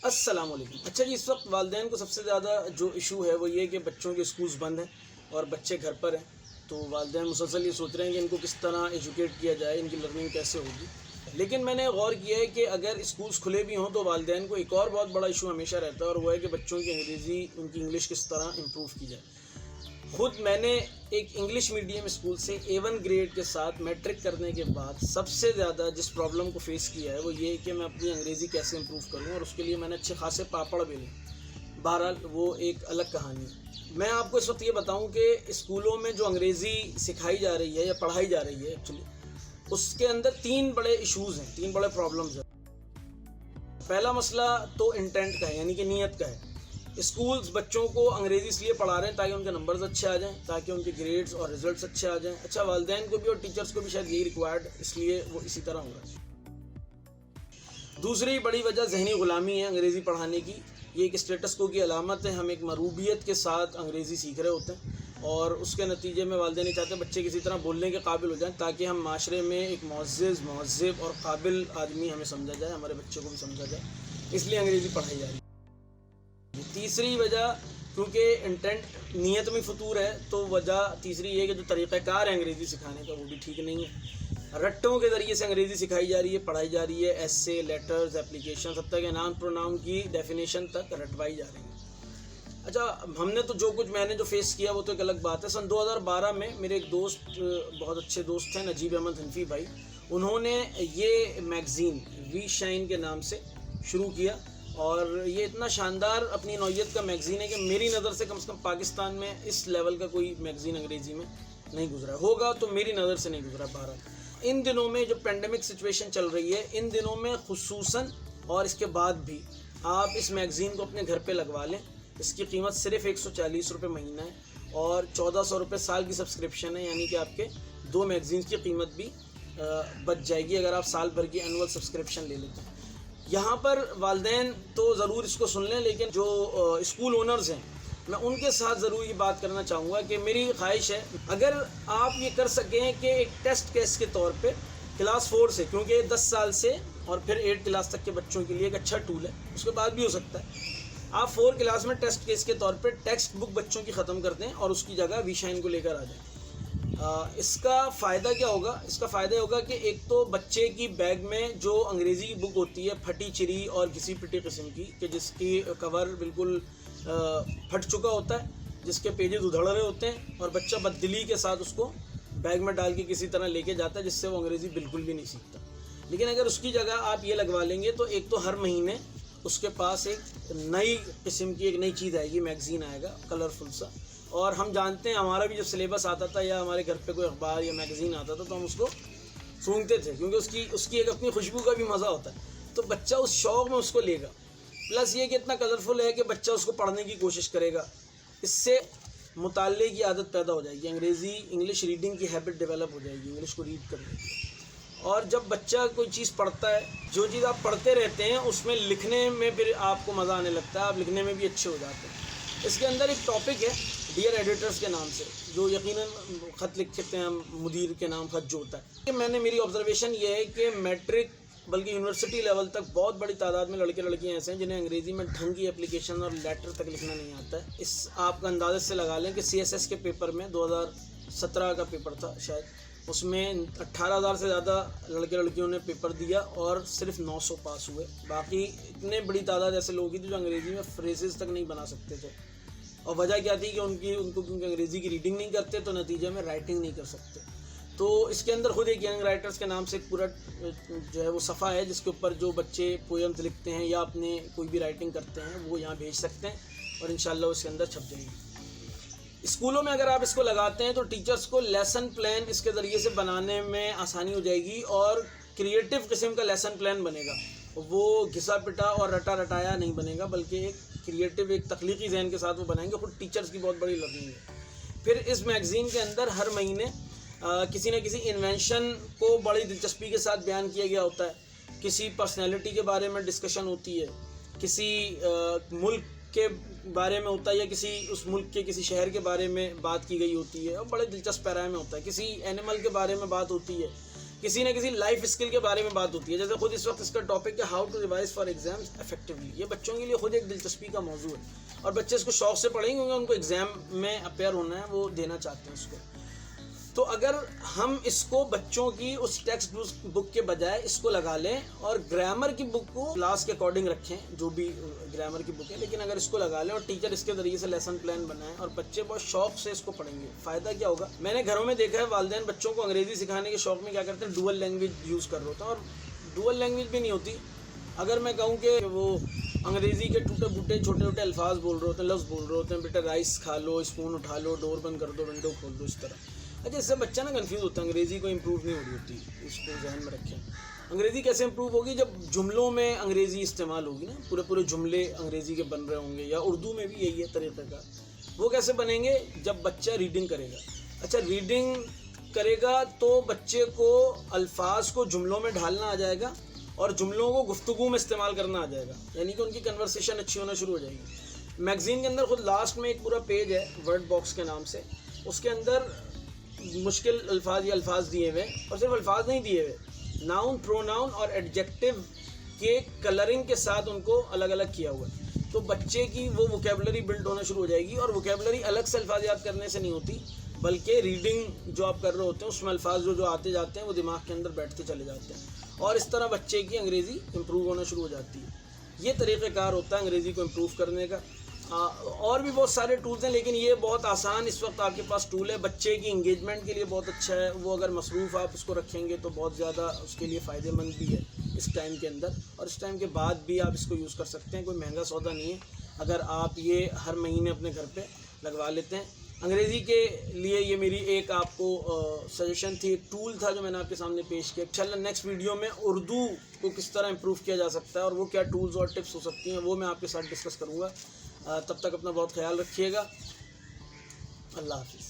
السلام علیکم۔ اچھا جی، اس وقت والدین کو سب سے زیادہ جو ایشو ہے وہ یہ کہ بچوں کے اسکولز بند ہیں اور بچے گھر پر ہیں، تو والدین مسلسل یہ سوچ رہے ہیں کہ ان کو کس طرح ایجوکیٹ کیا جائے، ان کی لرننگ کیسے ہوگی۔ لیکن میں نے غور کیا ہے کہ اگر اسکولز کھلے بھی ہوں تو والدین کو ایک اور بہت بڑا ایشو ہمیشہ رہتا ہے، اور وہ ہے کہ بچوں کی انگریزی، ان کی انگلش کس طرح امپروو کی جائے۔ خود میں نے ایک انگلش میڈیم اسکول سے A1 گریڈ کے ساتھ میٹرک کرنے کے بعد سب سے زیادہ جس پرابلم کو فیس کیا ہے وہ یہ کہ میں اپنی انگریزی کیسے امپروو کروں، اور اس کے لیے میں نے اچھے خاصے پاپڑ بیلے۔ بہرحال وہ ایک الگ کہانی ہے۔ میں آپ کو اس وقت یہ بتاؤں کہ اسکولوں میں جو انگریزی سکھائی جا رہی ہے یا پڑھائی جا رہی ہے ایکچولی، اس کے اندر تین بڑے ایشوز ہیں، تین بڑے پرابلمز ہیں۔ پہلا مسئلہ تو انٹینٹ کا ہے، یعنی کہ نیت کا ہے۔ اسکولز بچوں کو انگریزی اس لیے پڑھا رہے ہیں تاکہ ان کے نمبرز اچھے آ جائیں، تاکہ ان کے گریڈز اور رزلٹس اچھے آ جائیں۔ اچھا، والدین کو بھی اور ٹیچرز کو بھی شاید یہی ریکوائرڈ، اس لیے وہ اسی طرح ہو رہا ہے۔ دوسری بڑی وجہ ذہنی غلامی ہے انگریزی پڑھانے کی۔ یہ ایک اسٹیٹس کو کی علامت ہے، ہم ایک مروبیت کے ساتھ انگریزی سیکھ رہے ہوتے ہیں، اور اس کے نتیجے میں والدین نہیں چاہتے بچے کسی طرح بولنے کے قابل ہو جائیں تاکہ ہم معاشرے میں ایک معزز، مہذب اور قابل آدمی ہمیں سمجھا جائے، ہمارے بچوں کو بھی سمجھا جائے، اس لیے انگریزی پڑھائی جا رہی ہے۔ تیسری وجہ، کیونکہ انٹینٹ نیت میں فطور ہے، تو وجہ تیسری یہ کہ جو طریقہ کار ہے انگریزی سکھانے کا وہ بھی ٹھیک نہیں ہے۔ رٹوں کے ذریعے سے انگریزی سکھائی جا رہی ہے، پڑھائی جا رہی ہے، ایسے، لیٹرز، اپلیکیشن، حتیٰ کہ نان پروناؤن کی ڈیفینیشن تک رٹوائی جا رہی ہے۔ اچھا، ہم نے تو جو کچھ میں نے جو فیس کیا وہ تو ایک الگ بات ہے۔ سن 2012 میں میرے ایک دوست، بہت اچھے دوست ہیں، نجیب احمد حنفی بھائی، انہوں نے یہ میگزین وی شائن کے نام سے شروع کیا، اور یہ اتنا شاندار اپنی نوعیت کا میگزین ہے کہ میری نظر سے کم پاکستان میں اس لیول کا کوئی میگزین انگریزی میں نہیں گزرا ہوگا، تو میری نظر سے نہیں گزرا۔ بہرحال ان دنوں میں جو پینڈیمک سچویشن چل رہی ہے، ان دنوں میں خصوصاً اور اس کے بعد بھی آپ اس میگزین کو اپنے گھر پہ لگوا لیں۔ اس کی قیمت صرف 140 روپے مہینہ ہے، اور 1400 روپے سال کی سبسکرپشن ہے، یعنی کہ آپ کے 2 میگزینز کی قیمت بھی بچ جائے گی اگر آپ سال بھر کی اینول سبسکرپشن لے لیتے ہیں۔ یہاں پر والدین تو ضرور اس کو سن لیں، لیکن جو اسکول اونرز ہیں، میں ان کے ساتھ ضرور یہ بات کرنا چاہوں گا کہ میری خواہش ہے اگر آپ یہ کر سکیں کہ ایک ٹیسٹ کیس کے طور پہ کلاس 4 سے، کیونکہ 10 سال سے اور پھر 8 کلاس تک کے بچوں کے لیے ایک اچھا ٹول ہے، اس کے بعد بھی ہو سکتا ہے، آپ 4 کلاس میں ٹیسٹ کیس کے طور پہ ٹیکسٹ بک بچوں کی ختم کر دیں اور اس کی جگہ وی شائن کو لے کر آ جائیں۔ اس کا فائدہ کیا ہوگا؟ اس کا فائدہ ہوگا کہ ایک تو بچے کی بیگ میں جو انگریزی کی بک ہوتی ہے پھٹی چری اور گھسی پٹی قسم کی، کہ جس کی کور بالکل پھٹ چکا ہوتا ہے، جس کے پیجز ادھڑ رہے ہوتے ہیں، اور بچہ بددلی کے ساتھ اس کو بیگ میں ڈال کے کسی طرح لے کے جاتا ہے، جس سے وہ انگریزی بالکل بھی نہیں سیکھتا۔ لیکن اگر اس کی جگہ آپ یہ لگوا لیں گے تو ایک تو ہر مہینے اس کے پاس ایک نئی قسم کی ایک نئی چیز آئے گی، میگزین آئے گا کلرفل سا، اور ہم جانتے ہیں ہمارا بھی جب سلیبس آتا تھا یا ہمارے گھر پہ کوئی اخبار یا میگزین آتا تھا تو ہم اس کو سونگتے تھے، کیونکہ اس کی ایک اپنی خوشبو کا بھی مزہ ہوتا ہے، تو بچہ اس شوق میں اس کو لے گا۔ پلس یہ کہ اتنا کلرفل ہے کہ بچہ اس کو پڑھنے کی کوشش کرے گا، اس سے مطالعے کی عادت پیدا ہو جائے گی، انگلش ریڈنگ کی ہیبٹ ڈیولپ ہو جائے گی، انگلش کو ریڈ کرنے کی۔ اور جب بچہ کوئی چیز پڑھتا ہے، جو چیز آپ پڑھتے رہتے ہیں اس میں لکھنے میں پھر آپ کو مزہ آنے لگتا ہے، آپ لکھنے میں بھی اچھے ہو جاتے ہیں۔ اس کے اندر ایک ٹاپک ہے ڈیئر ایڈیٹرز کے نام سے، جو یقیناً خط لکھتے ہیں ہم، مدیر کے نام خط جو ہوتا ہے۔ میری آبزرویشن یہ ہے کہ میٹرک بلکہ یونیورسٹی لیول تک بہت بڑی تعداد میں لڑکے لڑکیاں ایسے ہیں جنہیں انگریزی میں ڈھنگ کی اپلیکیشن اور لیٹر تک لکھنا نہیں آتا ہے۔ آپ کا اندازے سے لگا لیں کہ CSS کے پیپر میں 2017 کا پیپر تھا شاید، اس میں 18,000 سے زیادہ لڑکے لڑکیوں نے پیپر دیا اور صرف 900 پاس ہوئے۔ باقی اتنے بڑی تعداد ایسے لوگ تھے جو انگریزی میں فریزز تک نہیں بنا سکتے تھے، اور وجہ کیا تھی کہ ان کو کیونکہ انگریزی کی ریڈنگ نہیں کرتے تو نتیجے میں رائٹنگ نہیں کر سکتے۔ تو اس کے اندر خود ایک ینگ رائٹرز کے نام سے ایک پورا جو ہے وہ صفحہ ہے جس کے اوپر جو بچے پوئمز لکھتے ہیں یا اپنے کوئی بھی رائٹنگ کرتے ہیں وہ یہاں بھیج سکتے ہیں، اور انشاءاللہ اس کے اندر چھپ جائے گی۔ اسکولوں میں اگر آپ اس کو لگاتے ہیں تو ٹیچرز کو لیسن پلان اس کے ذریعے سے بنانے میں آسانی ہو جائے گی، اور کریٹیو قسم کا لیسن پلان بنے گا، وہ گھسا پٹا اور رٹا رٹایا نہیں بنے گا، بلکہ ایک کریٹیو، ایک تخلیقی ذہن کے ساتھ وہ بنائیں گے۔ خود ٹیچرز کی بہت بڑی لرننگ ہے۔ پھر اس میگزین کے اندر ہر مہینے کسی نہ کسی انوینشن کو بڑی دلچسپی کے ساتھ بیان کیا گیا ہوتا ہے، کسی پرسنالٹی کے بارے میں ڈسکشن ہوتی ہے، کسی ملک کے بارے میں ہوتا ہے، یا کسی اس ملک کے کسی شہر کے بارے میں بات کی گئی ہوتی ہے، اور بڑے دلچسپ پیرائے میں ہوتا ہے، کسی اینیمل کے بارے میں بات ہوتی ہے، کسی نہ کسی لائف اسکل کے بارے میں بات ہوتی ہے. جیسے خود اس وقت اس کا ٹاپک ہے how to revise for exams effectively. یہ بچوں کے لیے خود ایک دلچسپی کا موضوع ہے اور بچے اس کو شوق سے پڑھیں گے کیونکہ ان کو ایگزام میں اپیئر ہونا ہے, وہ دینا چاہتے ہیں اس کو. تو اگر ہم اس کو بچوں کی اس ٹیکسٹ بک کے بجائے اس کو لگا لیں اور گرامر کی بک کو کلاس کے اکارڈنگ رکھیں, جو بھی گرامر کی بک ہے, لیکن اگر اس کو لگا لیں اور ٹیچر اس کے ذریعے سے لیسن پلان بنائیں اور بچے بہت شوق سے اس کو پڑھیں گے, فائدہ کیا ہوگا. میں نے گھروں میں دیکھا ہے والدین بچوں کو انگریزی سکھانے کے شوق میں کیا کرتے ہیں, ڈوئل لینگویج یوز کر رہے ہوتے ہیں, اور ڈوئل لینگویج بھی نہیں ہوتی. اگر میں کہوں کہ وہ انگریزی کے ٹوٹے پھوٹے چھوٹے چھوٹے الفاظ بول رہے ہوتے ہیں, لفظ بول رہے ہوتے ہیں, بیٹا رائس کھا لو, اسپون اٹھا لو, ڈور بند کر دو, ونڈو کھول دو, اس طرح. اچھا, اس سے بچہ نا کنفیوز ہوتا ہے, انگریزی کو امپروو نہیں ہو رہی ہوتی. اس کو ذہن میں رکھیں. انگریزی کیسے امپروو ہوگی, جب جملوں میں انگریزی استعمال ہوگی نا, پورے جملے انگریزی کے بن رہے ہوں گے, یا اردو میں بھی یہی ہے طریقہ کا. وہ کیسے بنیں گے, جب بچہ ریڈنگ کرے گا. اچھا, ریڈنگ کرے گا تو بچے کو الفاظ کو جملوں میں ڈھالنا آ جائے گا اور جملوں کو گفتگو میں استعمال کرنا آ جائے گا, یعنی کہ ان کی کنورسیشن اچھی ہونا شروع ہو جائے گی. میگزین کے اندر خود لاسٹ میں ایک پورا پیج ہے ورڈ باکس کے نام سے, اس کے اندر مشکل الفاظ یا الفاظ دیے ہوئے, اور صرف الفاظ نہیں دیے ہوئے, ناؤن, پروناؤن اور ایڈجیکٹو کے کلرنگ کے ساتھ ان کو الگ الگ کیا ہوا ہے. تو بچے کی وہ ووکیبلری بلڈ ہونا شروع ہو جائے گی, اور ووکیبلری الگ سے الفاظ یاد کرنے سے نہیں ہوتی, بلکہ ریڈنگ جو آپ کر رہے ہوتے ہیں اس میں الفاظ جو آتے جاتے ہیں وہ دماغ کے اندر بیٹھتے چلے جاتے ہیں, اور اس طرح بچے کی انگریزی امپروو ہونا شروع ہو جاتی ہے. یہ طریقہ کار ہوتا ہے انگریزی کو امپروو کرنے کا. اور بھی بہت سارے ٹولز ہیں, لیکن یہ بہت آسان اس وقت آپ کے پاس ٹول ہے. بچے کی انگیجمنٹ کے لیے بہت اچھا ہے, وہ اگر مصروف آپ اس کو رکھیں گے تو بہت زیادہ اس کے لیے فائدہ مند بھی ہے اس ٹائم کے اندر, اور اس ٹائم کے بعد بھی آپ اس کو یوز کر سکتے ہیں. کوئی مہنگا سودا نہیں ہے اگر آپ یہ ہر مہینے اپنے گھر پہ لگوا لیتے ہیں. انگریزی کے لیے یہ میری ایک آپ کو سجیشن تھی, ایک ٹول تھا جو میں نے آپ کے سامنے پیش کیا. انشاءاللہ نیکسٹ ویڈیو میں اردو کو کس طرح امپروو کیا جا سکتا ہے اور وہ کیا ٹولز اور ٹپس ہو سکتی ہیں وہ میں آپ کے ساتھ ڈسکس کروں گا. تب تک اپنا بہت خیال رکھیے گا. اللہ حافظ.